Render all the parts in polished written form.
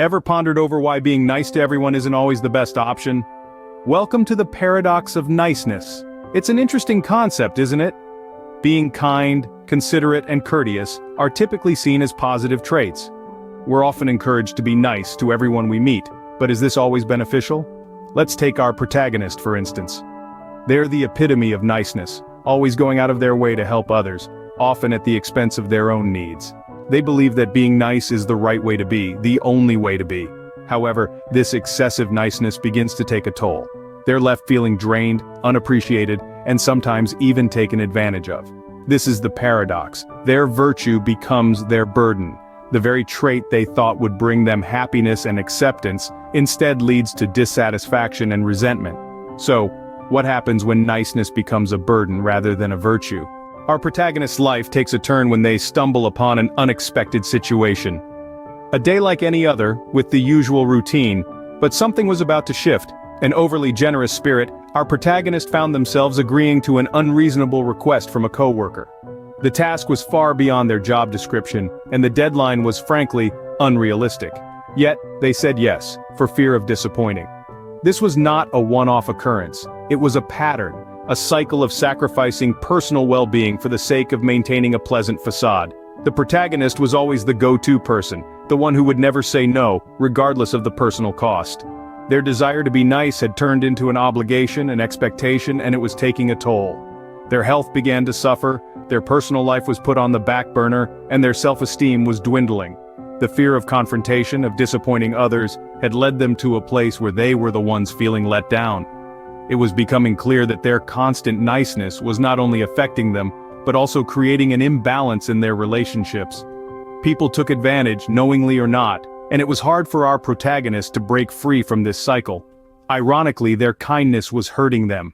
Ever pondered over why being nice to everyone isn't always the best option? Welcome to the paradox of niceness. It's an interesting concept, isn't it? Being kind, considerate, and courteous are typically seen as positive traits. We're often encouraged to be nice to everyone we meet, but is this always beneficial? Let's take our protagonist, for instance. They're the epitome of niceness, always going out of their way to help others, often at the expense of their own needs. They believe that being nice is the right way to be, the only way to be. However, this excessive niceness begins to take a toll. They're left feeling drained, unappreciated, and sometimes even taken advantage of. This is the paradox. Their virtue becomes their burden. The very trait they thought would bring them happiness and acceptance instead leads to dissatisfaction and resentment. So, what happens when niceness becomes a burden rather than a virtue? Our protagonist's life takes a turn when they stumble upon an unexpected situation. A day like any other, with the usual routine, but something was about to shift. An overly generous spirit, our protagonist found themselves agreeing to an unreasonable request from a coworker. The task was far beyond their job description, and the deadline was frankly unrealistic. Yet, they said yes, for fear of disappointing. This was not a one-off occurrence. It was a pattern, a cycle of sacrificing personal well-being for the sake of maintaining a pleasant facade. The protagonist was always the go-to person, the one who would never say no, regardless of the personal cost. Their desire to be nice had turned into an obligation, an expectation, and it was taking a toll. Their health began to suffer, their personal life was put on the back burner, and their self-esteem was dwindling. The fear of confrontation, of disappointing others, had led them to a place where they were the ones feeling let down. It was becoming clear that their constant niceness was not only affecting them, but also creating an imbalance in their relationships. People took advantage, knowingly or not, and it was hard for our protagonist to break free from this cycle. Ironically, their kindness was hurting them.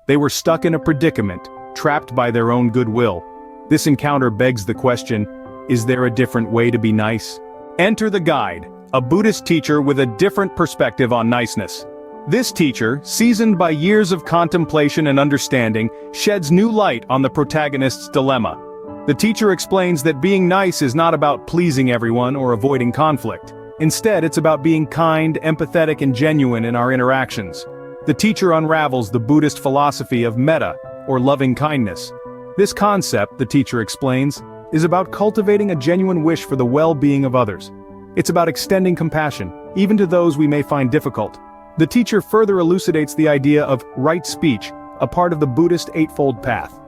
They were stuck in a predicament, trapped by their own goodwill. This encounter begs the question, is there a different way to be nice? Enter the guide, a Buddhist teacher with a different perspective on niceness. This teacher, seasoned by years of contemplation and understanding, sheds new light on the protagonist's dilemma. The teacher explains that being nice is not about pleasing everyone or avoiding conflict. Instead, it's about being kind, empathetic, and genuine in our interactions. The teacher unravels the Buddhist philosophy of metta, or loving kindness. This concept, the teacher explains, is about cultivating a genuine wish for the well-being of others. It's about extending compassion, even to those we may find difficult. The teacher further elucidates the idea of right speech, a part of the Buddhist Eightfold Path.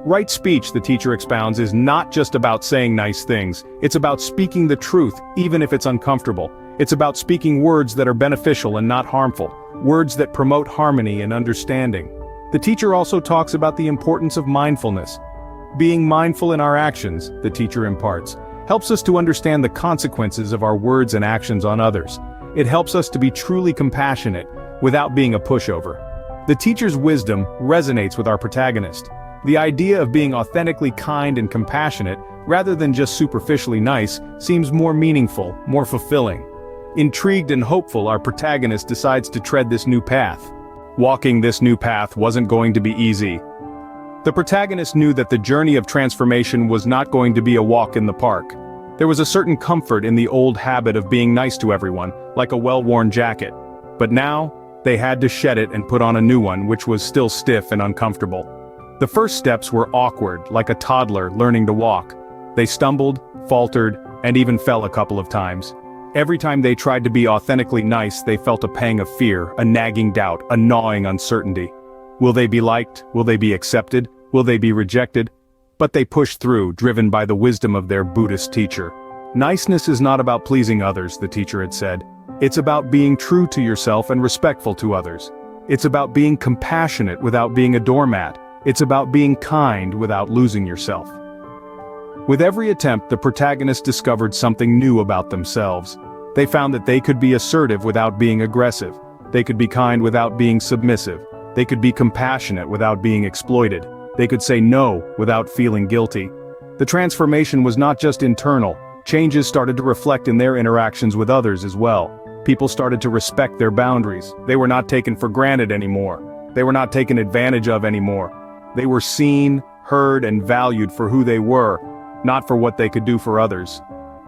Right speech, the teacher expounds, is not just about saying nice things. It's about speaking the truth, even if it's uncomfortable. It's about speaking words that are beneficial and not harmful, words that promote harmony and understanding. The teacher also talks about the importance of mindfulness. Being mindful in our actions, the teacher imparts, helps us to understand the consequences of our words and actions on others. It helps us to be truly compassionate, without being a pushover. The teacher's wisdom resonates with our protagonist. The idea of being authentically kind and compassionate, rather than just superficially nice, seems more meaningful, more fulfilling. Intrigued and hopeful, our protagonist decides to tread this new path. Walking this new path wasn't going to be easy. The protagonist knew that the journey of transformation was not going to be a walk in the park. There was a certain comfort in the old habit of being nice to everyone, like a well-worn jacket. But now, they had to shed it and put on a new one, which was still stiff and uncomfortable. The first steps were awkward, like a toddler learning to walk. They stumbled, faltered, and even fell a couple of times. Every time they tried to be authentically nice, they felt a pang of fear, a nagging doubt, a gnawing uncertainty. Will they be liked? Will they be accepted? Will they be rejected? But they pushed through, driven by the wisdom of their Buddhist teacher. Niceness is not about pleasing others, the teacher had said. It's about being true to yourself and respectful to others. It's about being compassionate without being a doormat. It's about being kind without losing yourself. With every attempt, the protagonist discovered something new about themselves. They found that they could be assertive without being aggressive. They could be kind without being submissive. They could be compassionate without being exploited. They could say no without feeling guilty. The transformation was not just internal. Changes started to reflect in their interactions with others as well. People started to respect their boundaries. They were not taken for granted anymore. They were not taken advantage of anymore. They were seen, heard, and valued for who they were, not for what they could do for others.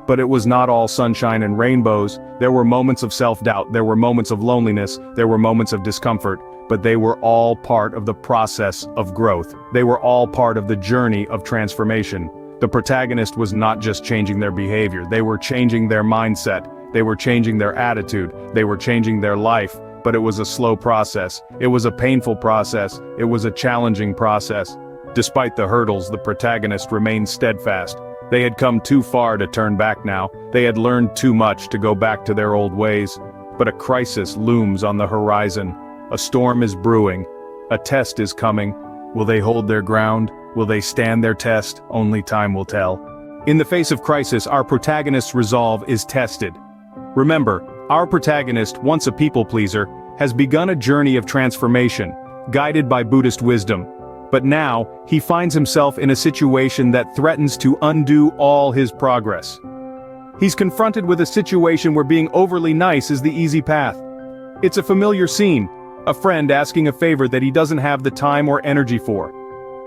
But it was not all sunshine and rainbows. There were moments of self-doubt, there were moments of loneliness, there were moments of discomfort, but they were all part of the process of growth. They were all part of the journey of transformation. The protagonist was not just changing their behavior, they were changing their mindset, they were changing their attitude, they were changing their life, but it was a slow process. It was a painful process, it was a challenging process. Despite the hurdles, the protagonist remained steadfast. They had come too far to turn back now, they had learned too much to go back to their old ways. But a crisis looms on the horizon. A storm is brewing. A test is coming. Will they hold their ground? Will they stand their test? Only time will tell. In the face of crisis, our protagonist's resolve is tested. Remember, our protagonist, once a people-pleaser, has begun a journey of transformation, guided by Buddhist wisdom. But now, he finds himself in a situation that threatens to undo all his progress. He's confronted with a situation where being overly nice is the easy path. It's a familiar scene, a friend asking a favor that he doesn't have the time or energy for.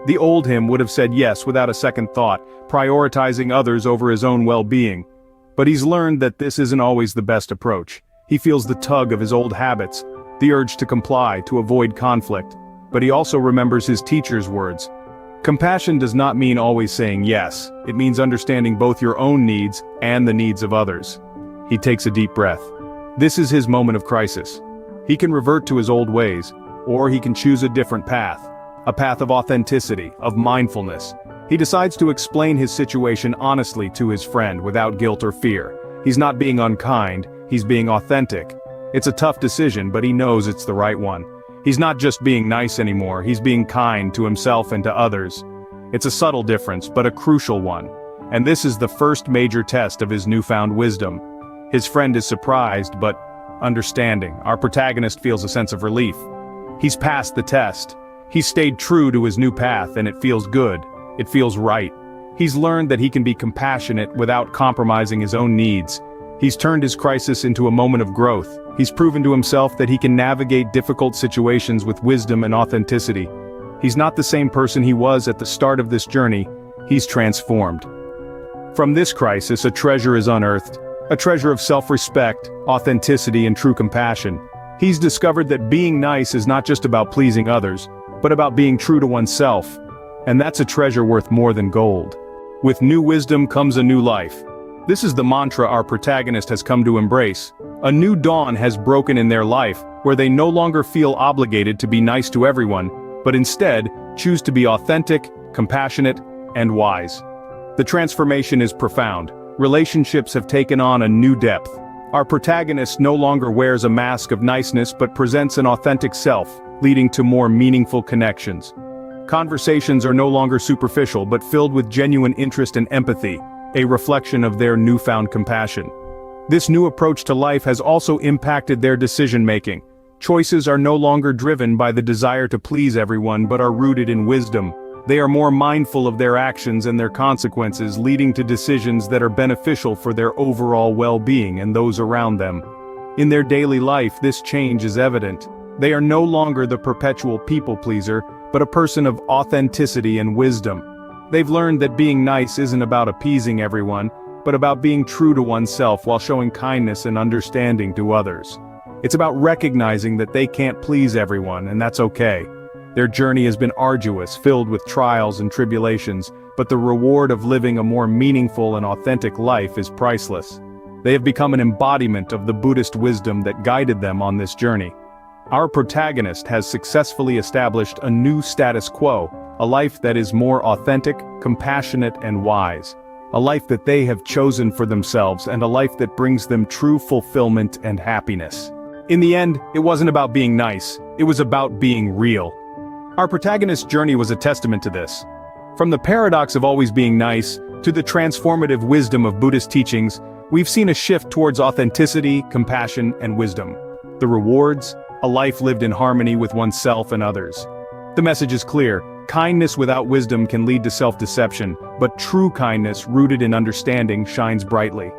The old him would have said yes without a second thought, prioritizing others over his own well-being. But he's learned that this isn't always the best approach. He feels the tug of his old habits, the urge to comply, to avoid conflict. But he also remembers his teacher's words. Compassion does not mean always saying yes, it means understanding both your own needs and the needs of others. He takes a deep breath. This is his moment of crisis. He can revert to his old ways, or he can choose a different path. A path of authenticity, of mindfulness. He decides to explain his situation honestly to his friend without guilt or fear. He's not being unkind, he's being authentic. It's a tough decision, but he knows it's the right one. He's not just being nice anymore, he's being kind to himself and to others. It's a subtle difference, but a crucial one. And this is the first major test of his newfound wisdom. His friend is surprised, but understanding. Our protagonist feels a sense of relief. He's passed the test. He's stayed true to his new path, and it feels good. It feels right. He's learned that he can be compassionate without compromising his own needs. He's turned his crisis into a moment of growth. He's proven to himself that he can navigate difficult situations with wisdom and authenticity. He's not the same person he was at the start of this journey. He's transformed. From this crisis, a treasure is unearthed. A treasure of self-respect, authenticity, and true compassion. He's discovered that being nice is not just about pleasing others, but about being true to oneself. And that's a treasure worth more than gold. With new wisdom comes a new life. This is the mantra our protagonist has come to embrace. A new dawn has broken in their life, where they no longer feel obligated to be nice to everyone, but instead, choose to be authentic, compassionate, and wise. The transformation is profound. Relationships have taken on a new depth. Our protagonist no longer wears a mask of niceness but presents an authentic self, leading to more meaningful connections. Conversations are no longer superficial but filled with genuine interest and empathy, a reflection of their newfound compassion. This new approach to life has also impacted their decision-making. Choices are no longer driven by the desire to please everyone but are rooted in wisdom. They are more mindful of their actions and their consequences, leading to decisions that are beneficial for their overall well-being and those around them. In their daily life, this change is evident. They are no longer the perpetual people-pleaser, but a person of authenticity and wisdom. They've learned that being nice isn't about appeasing everyone, but about being true to oneself while showing kindness and understanding to others. It's about recognizing that they can't please everyone, and that's okay. Their journey has been arduous, filled with trials and tribulations, but the reward of living a more meaningful and authentic life is priceless. They have become an embodiment of the Buddhist wisdom that guided them on this journey. Our protagonist has successfully established a new status quo, a life that is more authentic, compassionate, and wise. A life that they have chosen for themselves, and a life that brings them true fulfillment and happiness. In the end, it wasn't about being nice, it was about being real. Our protagonist's journey was a testament to this. From the paradox of always being nice, to the transformative wisdom of Buddhist teachings, we've seen a shift towards authenticity, compassion, and wisdom. The rewards, a life lived in harmony with oneself and others. The message is clear: kindness without wisdom can lead to self-deception, but true kindness rooted in understanding shines brightly.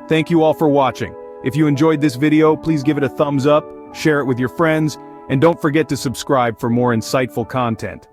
Thank you all for watching. If you enjoyed this video, please give it a thumbs up, share it with your friends, and don't forget to subscribe for more insightful content.